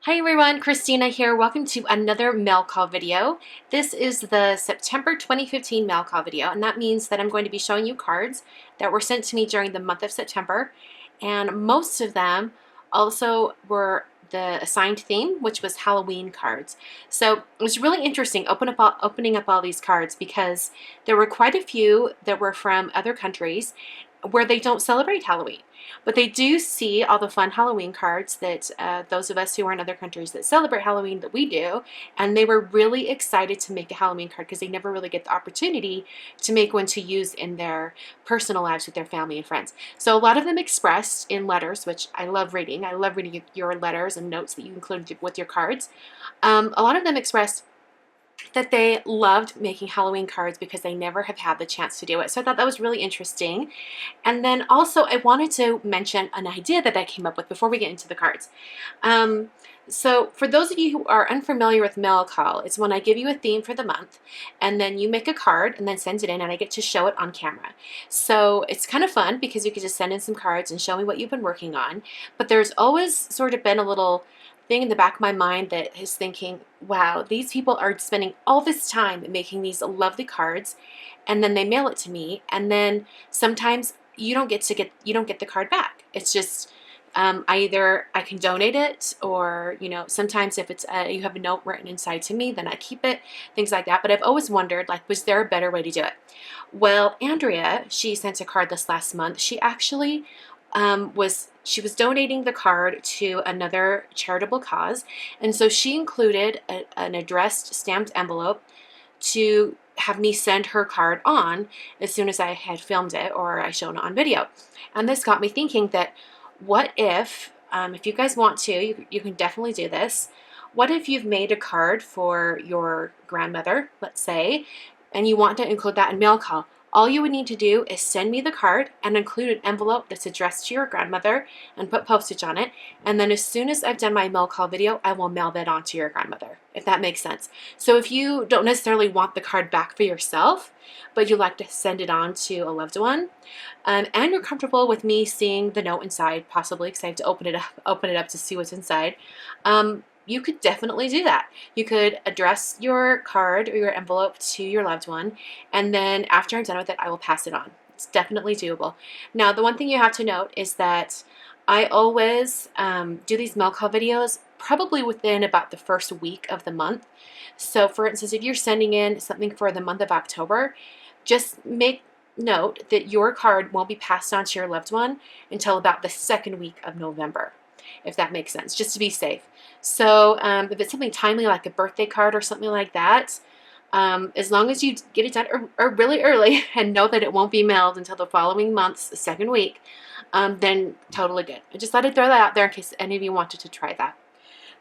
Hi everyone, Christina here. Welcome to another mail call video. This is the September 2015 mail call video, and that means that I'm going to be showing you cards that were sent to me during the month of September, and most of them also were the assigned theme, which was Halloween cards. So it was really interesting opening up all these cards because there were quite a few that were from other countries where they don't celebrate Halloween. But they do see all the fun Halloween cards that those of us who are in other countries that celebrate Halloween that we do, and they were really excited to make a Halloween card because they never really get the opportunity to make one to use in their personal lives with their family and friends. So a lot of them expressed in letters, which I love reading. I love reading your letters and notes that you include with your cards. A lot of them expressed that they loved making Halloween cards because they never have had the chance to do it. So I thought that was really interesting. And then also I wanted to mention an idea that I came up with before we get into the cards. So for those of you who are unfamiliar with mail call, it's when I give you a theme for the month and then you make a card and then send it in and I get to show it on camera. So it's kind of fun because you can just send in some cards and show me what you've been working on. But there's always sort of been a little thing in the back of my mind that is thinking, wow, these people are spending all this time making these lovely cards and then they mail it to me and then sometimes you don't get the card back. It's just I can donate it, or sometimes if it's you have a note written inside to me, then I keep it, things like that. But I've always wondered, like, was there a better way to do it? Well, Andrea, she sent a card this last month. She actually she was donating the card to another charitable cause, and so she included an addressed stamped envelope to have me send her card on as soon as I had filmed it or I shown it on video. And this got me thinking that what if you guys want to, you can definitely do this. What if you've made a card for your grandmother, let's say, and you want to include that in mail call? All you would need to do is send me the card and include an envelope that's addressed to your grandmother and put postage on it. And then as soon as I've done my mail call video, I will mail that on to your grandmother, if that makes sense. So if you don't necessarily want the card back for yourself, but you like to send it on to a loved one, and you're comfortable with me seeing the note inside, possibly because I have to open it up to see what's inside, you could definitely do that. You could address your card or your envelope to your loved one, and then after I'm done with it, I will pass it on. It's definitely doable. Now, the one thing you have to note is that I always do these mail call videos probably within about the first week of the month. So for instance, if you're sending in something for the month of October, just make note that your card won't be passed on to your loved one until about the second week of November, if that makes sense, just to be safe. So if it's something timely like a birthday card or something like that, as long as you get it done or really early and know that it won't be mailed until the following month's second week, then totally good. I just thought I'd throw that out there in case any of you wanted to try that.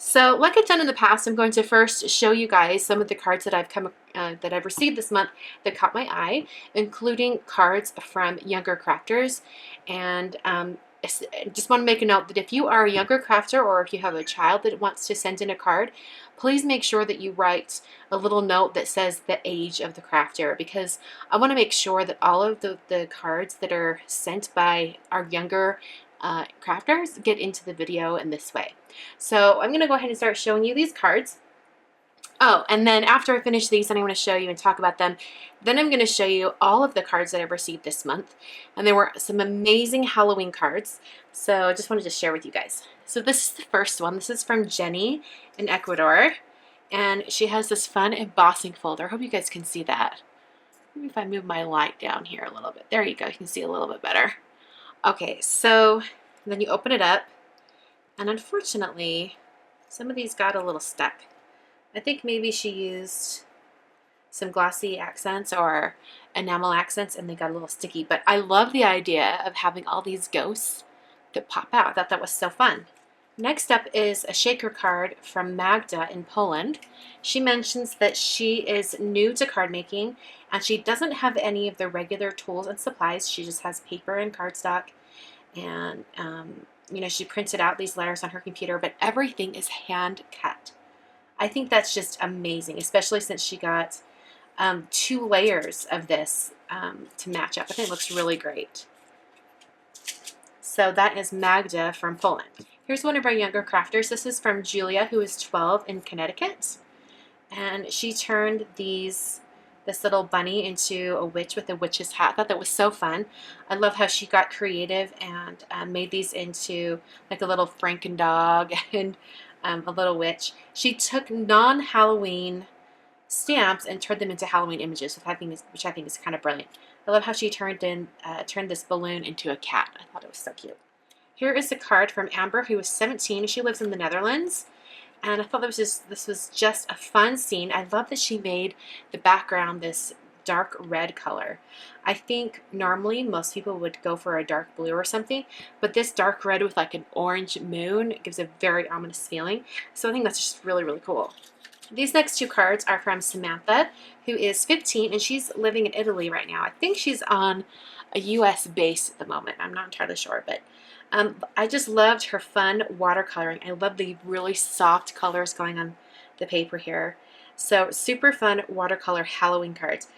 So like I've done in the past, I'm going to first show you guys some of the cards that I've received this month that caught my eye, including cards from younger crafters. And I just want to make a note that if you are a younger crafter or if you have a child that wants to send in a card, please make sure that you write a little note that says the age of the crafter, because I want to make sure that all of the cards that are sent by our younger crafters get into the video in this way. So I'm going to go ahead and start showing you these cards. Oh, and then after I finish these and I'm going to show you and talk about them, then I'm going to show you all of the cards that I've received this month. And there were some amazing Halloween cards, so I just wanted to share with you guys. So this is the first one. This is from Jenny in Ecuador, and she has this fun embossing folder. I hope you guys can see that. Maybe if I move my light down here a little bit. There you go. You can see a little bit better. Okay, so then you open it up, and unfortunately, some of these got a little stuck. I think maybe she used some glossy accents or enamel accents and they got a little sticky, but I love the idea of having all these ghosts that pop out. I thought that was so fun. Next up is a shaker card from Magda in Poland. She mentions that she is new to card making and she doesn't have any of the regular tools and supplies. She just has paper and cardstock, and she printed out these letters on her computer, but everything is hand cut. I think that's just amazing, especially since she got 2 layers of this to match up. I think it looks really great. So that is Magda from Poland. Here's one of our younger crafters. This is from Julia, who is 12 in Connecticut. And she turned this little bunny into a witch with a witch's hat. I thought that was so fun. I love how she got creative and made these into like a little Franken dog and a little witch. She took non-Halloween stamps and turned them into Halloween images, which I think is kind of brilliant. I love how she turned this balloon into a cat. I thought it was so cute. Here is a card from Amber, who is 17. She lives in the Netherlands. And I thought this was just a fun scene. I love that she made the background this dark red color. I think normally most people would go for a dark blue or something, but this dark red with like an orange moon gives a very ominous feeling. So I think that's just really, really cool. These next two cards are from Samantha, who is 15, and she's living in Italy right now. I think she's on a U.S. base at the moment. I'm not entirely sure, but I just loved her fun watercoloring. I love the really soft colors going on the paper here. So super fun watercolor Halloween cards.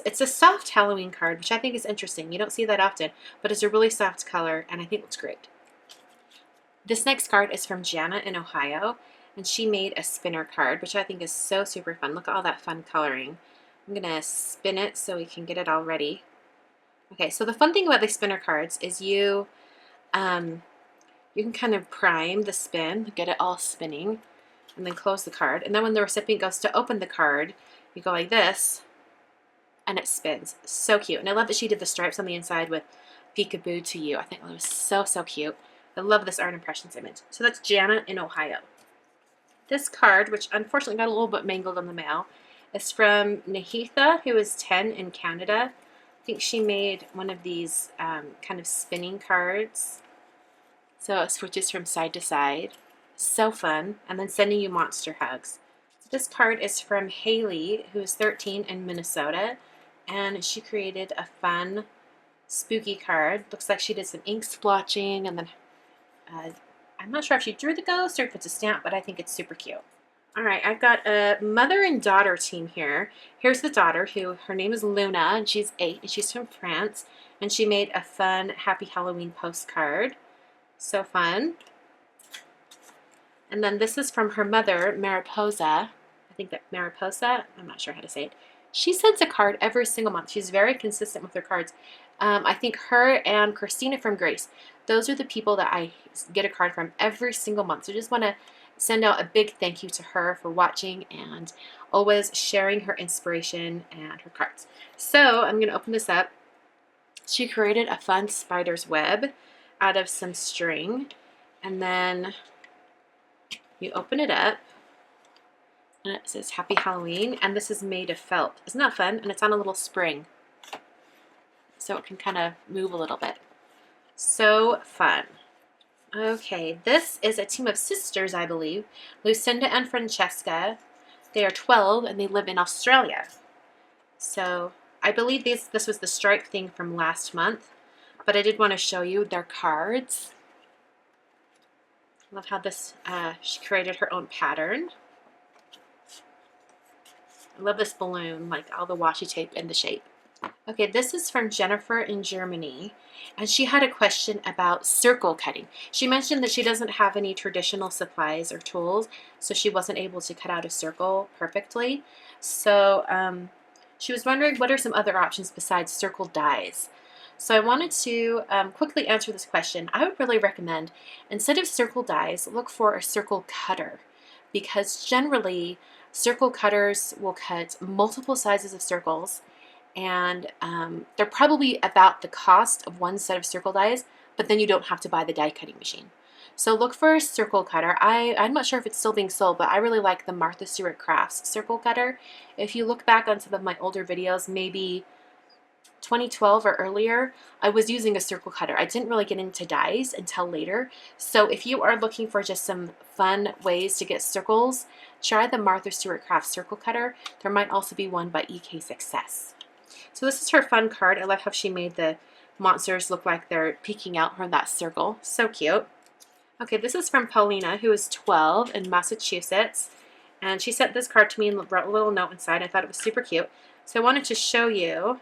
It's a soft Halloween card, which I think is interesting. You don't see that often, but it's a really soft color, and I think it's great. This next card is from Jana in Ohio, and she made a spinner card, which I think is so super fun. Look at all that fun coloring. I'm going to spin it so we can get it all ready. Okay, so the fun thing about these spinner cards is you can kind of prime the spin, get it all spinning, and then close the card. And then when the recipient goes to open the card, you go like this, and it spins. So cute. And I love that she did the stripes on the inside with peekaboo to you. I think that was so, so cute. I love this Art Impressions image. So that's Jana in Ohio. This card, which unfortunately got a little bit mangled in the mail, is from Nahitha, who is 10 in Canada. I think she made one of these kind of spinning cards. So it switches from side to side. So fun. And then sending you monster hugs. This card is from Haley, who is 13 in Minnesota. And she created a fun, spooky card. Looks like she did some ink splotching. And then I'm not sure if she drew the ghost or if it's a stamp, but I think it's super cute. All right, I've got a mother and daughter team here. Here's the daughter, her name is Luna, and she's 8, and she's from France. And she made a fun Happy Halloween postcard. So fun. And then this is from her mother, Mariposa. I think that Mariposa, I'm not sure how to say it. She sends a card every single month. She's very consistent with her cards. I think her and Christina from Grace, those are the people that I get a card from every single month. So just want to send out a big thank you to her for watching and always sharing her inspiration and her cards. So I'm going to open this up. She created a fun spider's web out of some string, and then you open it up and it says Happy Halloween, and this is made of felt. Isn't that fun? And it's on a little spring, so it can kind of move a little bit. So fun. Okay, this is a team of sisters, I believe. Lucinda and Francesca. They are 12 and they live in Australia. So I believe this was the stripe thing from last month, but I did want to show you their cards. I love how this, she created her own pattern. I love this balloon, like all the washi tape in the shape. Okay, this is from Jennifer in Germany, and she had a question about circle cutting. She mentioned that she doesn't have any traditional supplies or tools, so she wasn't able to cut out a circle perfectly. So she was wondering what are some other options besides circle dies. So I wanted to quickly answer this question. I would really recommend, instead of circle dies, look for a circle cutter, because generally circle cutters will cut multiple sizes of circles, and they're probably about the cost of one set of circle dies, but then you don't have to buy the die cutting machine. So look for a circle cutter. I'm not sure if it's still being sold, but I really like the Martha Stewart Crafts circle cutter. If you look back on some of my older videos, maybe 2012 or earlier, I was using a circle cutter. I didn't really get into dies until later. So if you are looking for just some fun ways to get circles, try the Martha Stewart Crafts circle cutter. There might also be one by EK Success. So this is her fun card. I love how she made the monsters look like they're peeking out from that circle. So cute. Okay, this is from Paulina, who is 12 in Massachusetts. And she sent this card to me and wrote a little note inside. I thought it was super cute. So I wanted to show you.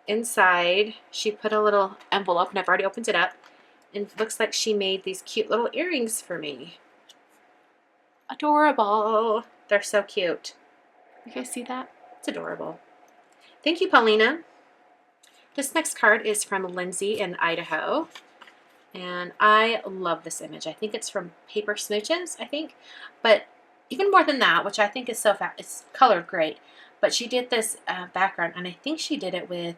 Inside, she put a little envelope, and I've already opened it up. And it looks like she made these cute little earrings for me. Adorable. They're so cute. You guys see that? It's adorable. Thank you, Paulina. This next card is from Lindsay in Idaho. And I love this image. I think it's from Paper Smooches, I think. But even more than that, which I think is so fast, it's colored great. But she did this background, and I think she did it with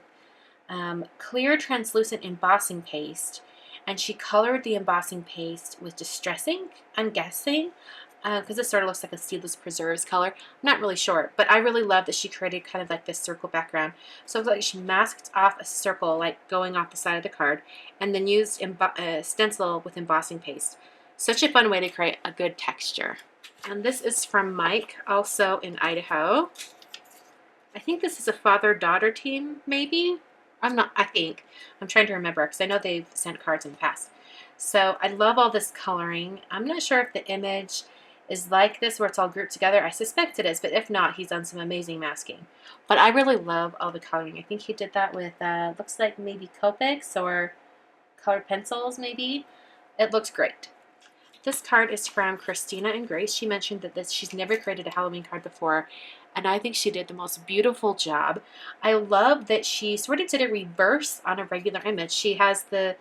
clear translucent embossing paste. And she colored the embossing paste with Distress ink, I'm guessing, because this sort of looks like a Seedless Preserves color. I'm not really sure, but I really love that she created kind of like this circle background. So it's like she masked off a circle like going off the side of the card and then used stencil with embossing paste. Such a fun way to create a good texture. And this is from Mike, also in Idaho. I think this is a father-daughter team, maybe? I'm trying to remember because I know they've sent cards in the past. So I love all this coloring. I'm not sure if the image is like this where it's all grouped together. I suspect it is, but if not, he's done some amazing masking. But I really love all the coloring. I think he did that with, looks like maybe Copics or colored pencils maybe. It looks great. This card is from Christina and Grace. She mentioned that she's never created a Halloween card before, and I think she did the most beautiful job. I love that she sort of did a reverse on a regular image. She has the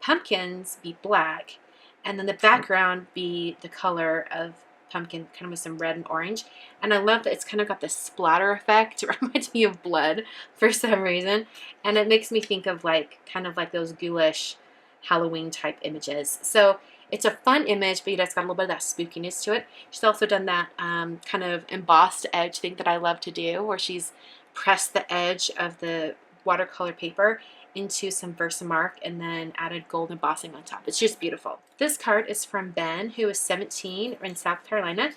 pumpkins be black, and then the background be the color of pumpkin, kind of with some red and orange. And I love that it's kind of got this splatter effect. It reminds me of blood for some reason, and it makes me think of like kind of like those ghoulish Halloween type images. So it's a fun image, but it's got a little bit of that spookiness to it. She's also done that kind of embossed edge thing that I love to do, where she's pressed the edge of the watercolor paper into some Versamark and then added gold embossing on top. It's just beautiful. This card is from Ben, who is 17 in South Carolina.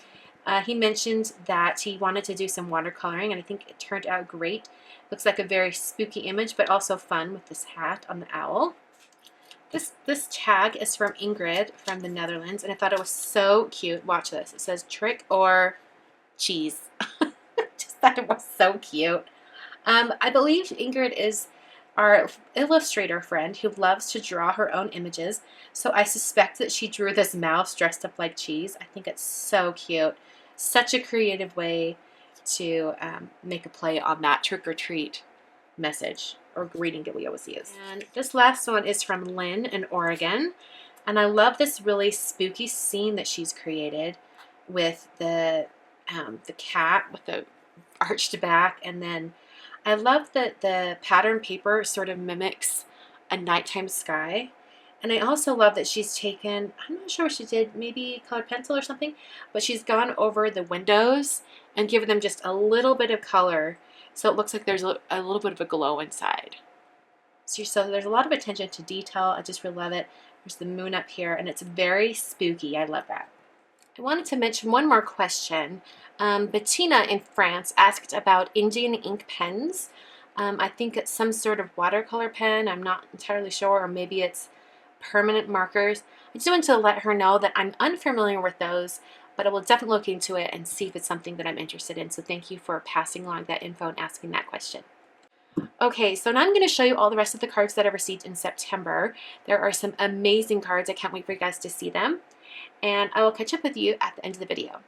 He mentioned that he wanted to do some watercoloring, and I think it turned out great. Looks like a very spooky image, but also fun with this hat on the owl. This tag is from Ingrid from the Netherlands, and I thought it was so cute. Watch this. It says trick or cheese. Just thought it was so cute. I believe Ingrid is our illustrator friend who loves to draw her own images, so I suspect that she drew this mouse dressed up like cheese. I think it's so cute. Such a creative way to make a play on that trick-or-treat message or greeting that we always use. And this last one is from Lynn in Oregon, and I love this really spooky scene that she's created with the cat with the arched back, and then I love that the pattern paper sort of mimics a nighttime sky. And I also love that she's taken, I'm not sure what she did, maybe colored pencil or something, but she's gone over the windows and given them just a little bit of color so it looks like there's a little bit of a glow inside. So there's a lot of attention to detail. I just really love it. There's the moon up here, and it's very spooky. I love that. I wanted to mention one more question. Bettina in France asked about Indian ink pens. I think it's some sort of watercolor pen. I'm not entirely sure, or maybe it's permanent markers. I just wanted to let her know that I'm unfamiliar with those, but I will definitely look into it and see if it's something that I'm interested in. So thank you for passing along that info and asking that question. Okay, so now I'm going to show you all the rest of the cards that I received in September. There are some amazing cards. I can't wait for you guys to see them. And I will catch up with you at the end of the video.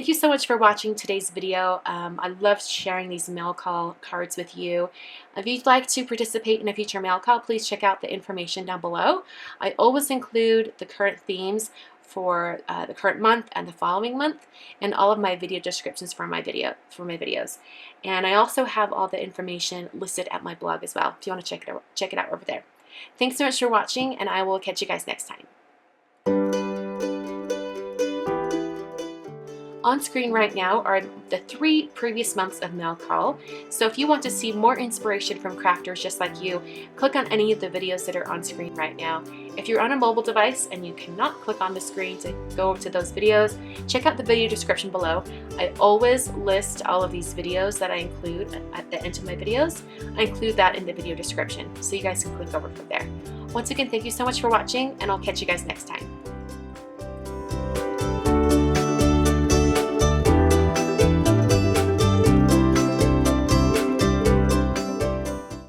thank you so much for watching today's video. I love sharing these mail call cards with you. If you'd like to participate in a future mail call, please check out the information down below. I always include the current themes for the current month and the following month in all of my video descriptions for my videos. And I also have all the information listed at my blog as well if you want to check it out over there. Thanks so much for watching, and I will catch you guys next time. On screen right now are the 3 previous months of mail call. So if you want to see more inspiration from crafters just like you, click on any of the videos that are on screen right now. If you're on a mobile device and you cannot click on the screen to go to those videos, check out the video description below. I always list all of these videos that I include at the end of my videos. I include that in the video description, so you guys can click over from there. Once again, thank you so much for watching, and I'll catch you guys next time.